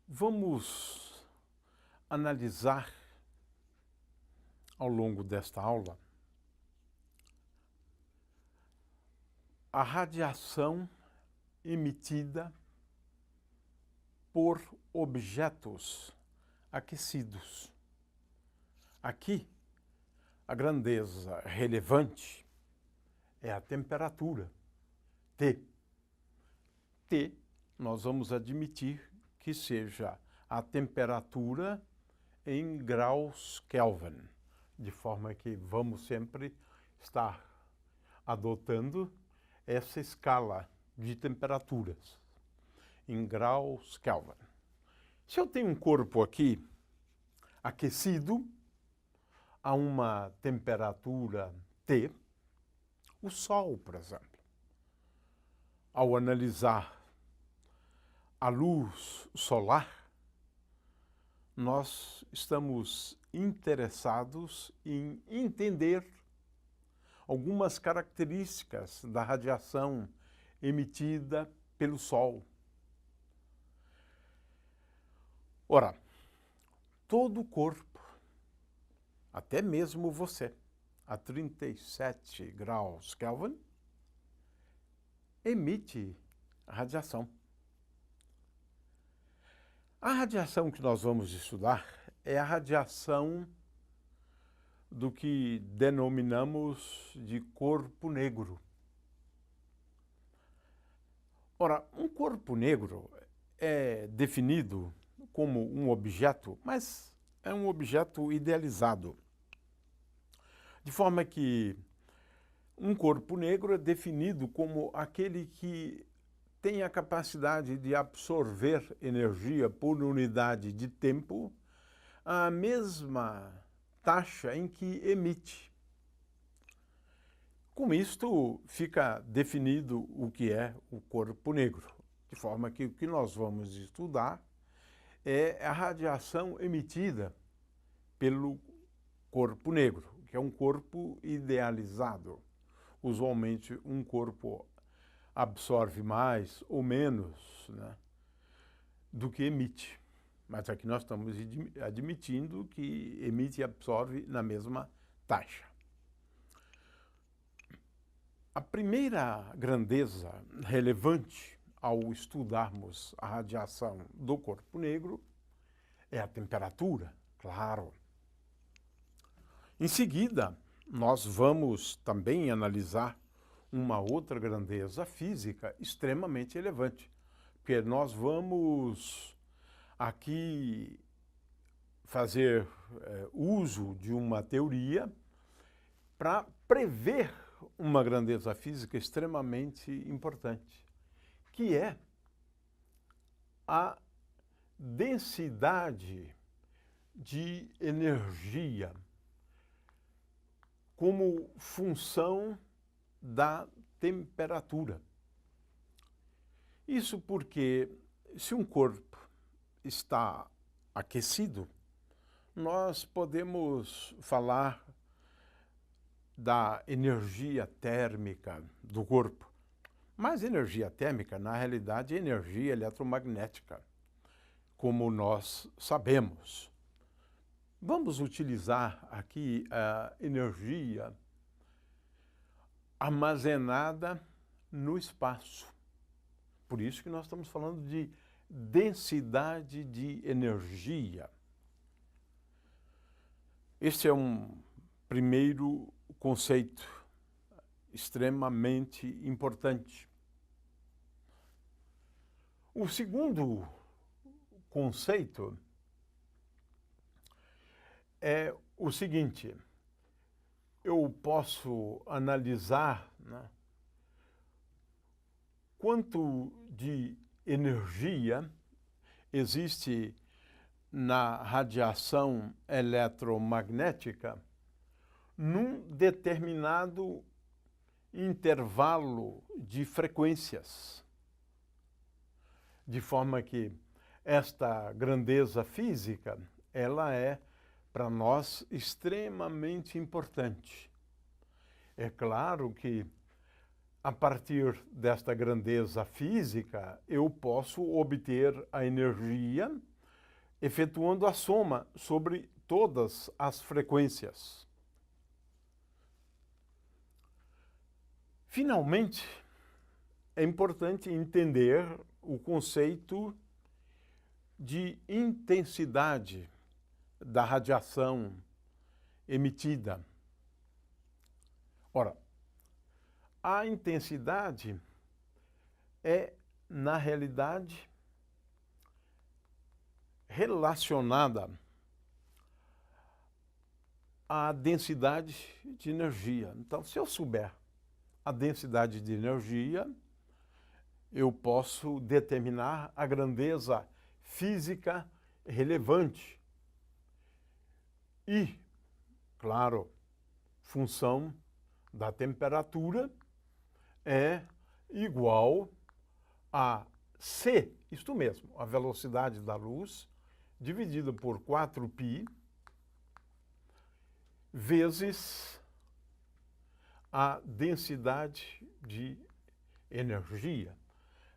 Vamos analisar ao longo desta aula a radiação emitida por objetos aquecidos. Aqui, a grandeza relevante é a temperatura, T. T, nós vamos admitir que seja a temperatura em graus Kelvin, de forma que vamos sempre estar adotando essa escala de temperaturas em graus Kelvin. Se eu tenho um corpo aqui aquecido a uma temperatura T, o Sol, por exemplo, ao analisar a luz solar, nós estamos interessados em entender algumas características da radiação emitida pelo Sol. Ora, todo o corpo, até mesmo você, a 37 graus Kelvin, emite radiação. A radiação que nós vamos estudar é a radiação do que denominamos de corpo negro. Ora, um corpo negro é definido como um objeto, mas é um objeto idealizado. De forma que um corpo negro é definido como aquele que tem a capacidade de absorver energia por unidade de tempo a mesma taxa em que emite. Com isto, fica definido o que é o corpo negro, de forma que o que nós vamos estudar é a radiação emitida pelo corpo negro, que é um corpo idealizado. Usualmente, um corpo absorve mais ou menos, né, do que emite. Mas aqui nós estamos admitindo que emite e absorve na mesma taxa. A primeira grandeza relevante ao estudarmos a radiação do corpo negro é a temperatura, claro. Em seguida, nós vamos também analisar uma outra grandeza física extremamente relevante, porque nós vamos aqui fazer uso de uma teoria para prever uma grandeza física extremamente importante, que é a densidade de energia como função da temperatura. Isso porque, se um corpo está aquecido, nós podemos falar da energia térmica do corpo. Mas energia térmica, na realidade, é energia eletromagnética, como nós sabemos. Vamos utilizar aqui a energia armazenada no espaço. Por isso que nós estamos falando de densidade de energia. Este é um primeiro conceito extremamente importante. O segundo conceito é o seguinte: eu posso analisar, né, quanto de energia existe na radiação eletromagnética num determinado intervalo de frequências. De forma que esta grandeza física, ela é para nós extremamente importante. É claro que, a partir desta grandeza física, eu posso obter a energia efetuando a soma sobre todas as frequências. Finalmente, é importante entender o conceito de intensidade da radiação emitida. Ora, a intensidade é, na realidade, relacionada à densidade de energia. Então, se eu souber a densidade de energia, eu posso determinar a grandeza física relevante. E, claro, função da temperatura é igual a c, isto mesmo, a velocidade da luz, dividida por 4π, vezes a densidade de energia.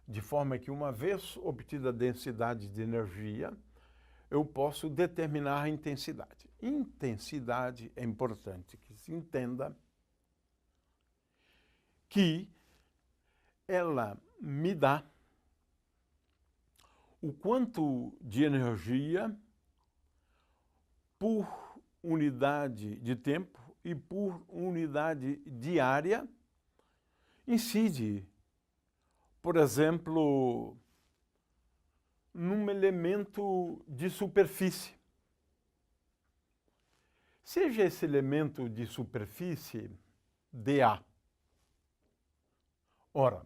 De forma que, uma vez obtida a densidade de energia, eu posso determinar a intensidade. Intensidade é importante que se entenda que ela me dá o quanto de energia por unidade de tempo e por unidade diária incide, por exemplo, num elemento de superfície. Seja esse elemento de superfície dA. Ora,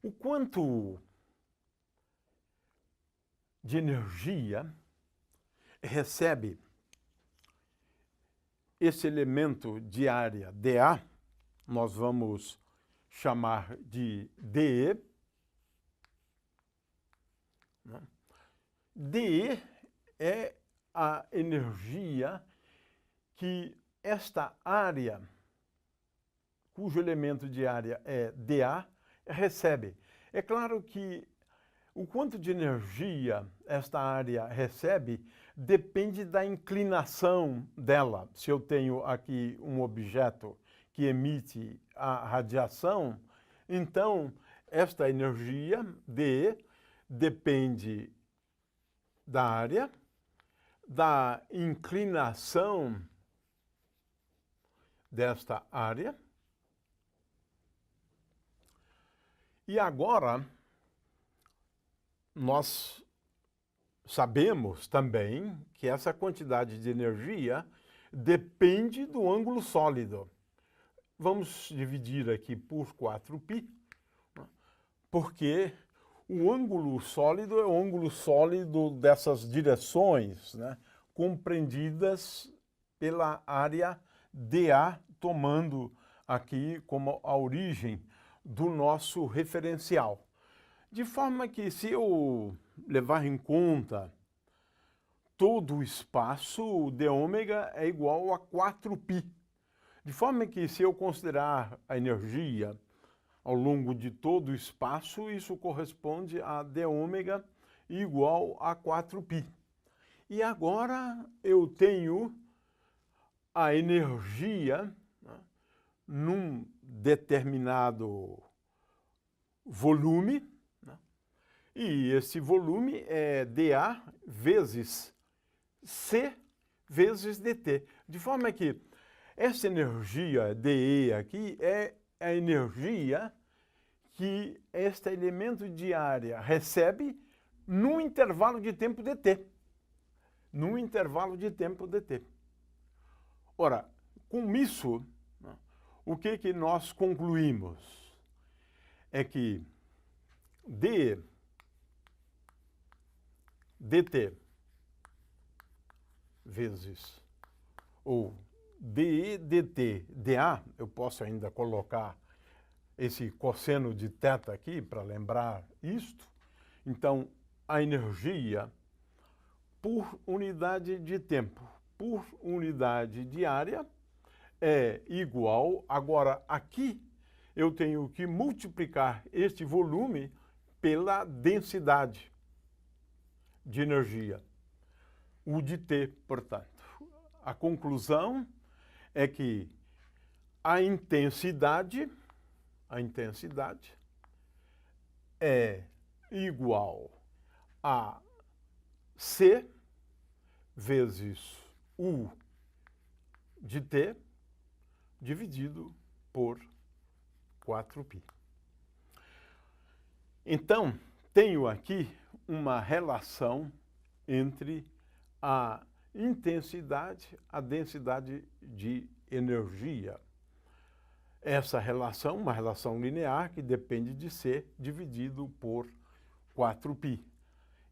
o quanto de energia recebe esse elemento de área dA, nós vamos chamar de dE. dE é a energia que esta área, cujo elemento de área é dA, recebe. É claro que o quanto de energia esta área recebe depende da inclinação dela. Se eu tenho aqui um objeto que emite a radiação, então esta energia, dE, depende da área, da inclinação desta área. E agora, nós sabemos também que essa quantidade de energia depende do ângulo sólido. Vamos dividir aqui por 4π, porque o ângulo sólido é o ângulo sólido dessas direções, né, compreendidas pela área dA, tomando aqui como a origem do nosso referencial. De forma que, se eu levar em conta todo o espaço, o dω é igual a 4π. De forma que, se eu considerar a energia ao longo de todo o espaço, isso corresponde a dω igual a 4π. E agora eu tenho a energia, né, num determinado volume, né, e esse volume é dA vezes C vezes dt. De forma que essa energia dE aqui é a energia que este elemento de área recebe num intervalo de tempo dt. Num intervalo de tempo dt. Ora, com isso, o que nós concluímos? É que d dt vezes, ou dE dt dA, eu posso ainda colocar esse cosseno de θ aqui para lembrar isto. Então, a energia por unidade de tempo por unidade de área é igual. Agora, aqui eu tenho que multiplicar este volume pela densidade de energia, o de T, portanto. A conclusão é que a intensidade é igual a C vezes U de T dividido por 4π. Então, tenho aqui uma relação entre a intensidade, a densidade de energia. Essa relação, uma relação linear que depende de C dividido por 4π.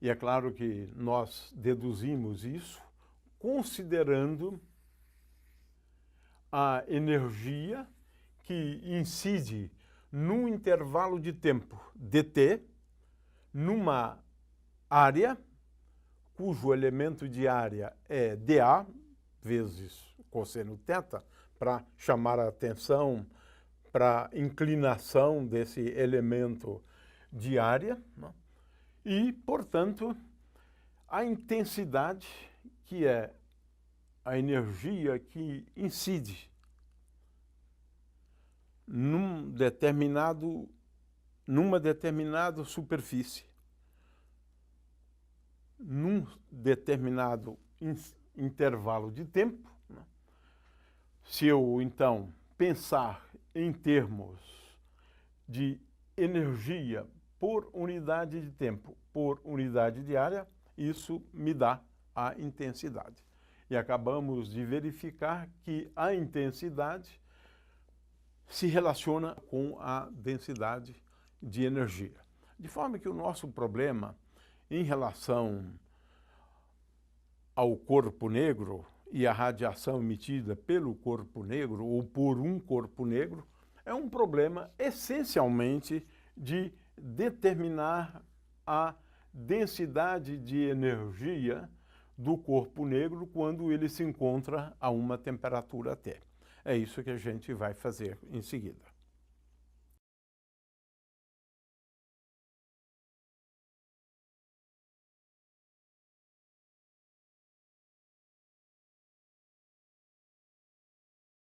E é claro que nós deduzimos isso considerando a energia que incide num intervalo de tempo dt, numa área cujo elemento de área é dA vezes cosseno θ, para chamar a atenção para a inclinação desse elemento de área, né? E, portanto, a intensidade, que é a energia que incide numa determinada superfície, num determinado intervalo de tempo, né? Se eu, então, pensar em termos de energia por unidade de tempo, por unidade de área, isso me dá a intensidade. E acabamos de verificar que a intensidade se relaciona com a densidade de energia. De forma que o nosso problema em relação ao corpo negro e a radiação emitida pelo corpo negro ou por um corpo negro é um problema essencialmente de determinar a densidade de energia do corpo negro quando ele se encontra a uma temperatura T. É isso que a gente vai fazer em seguida.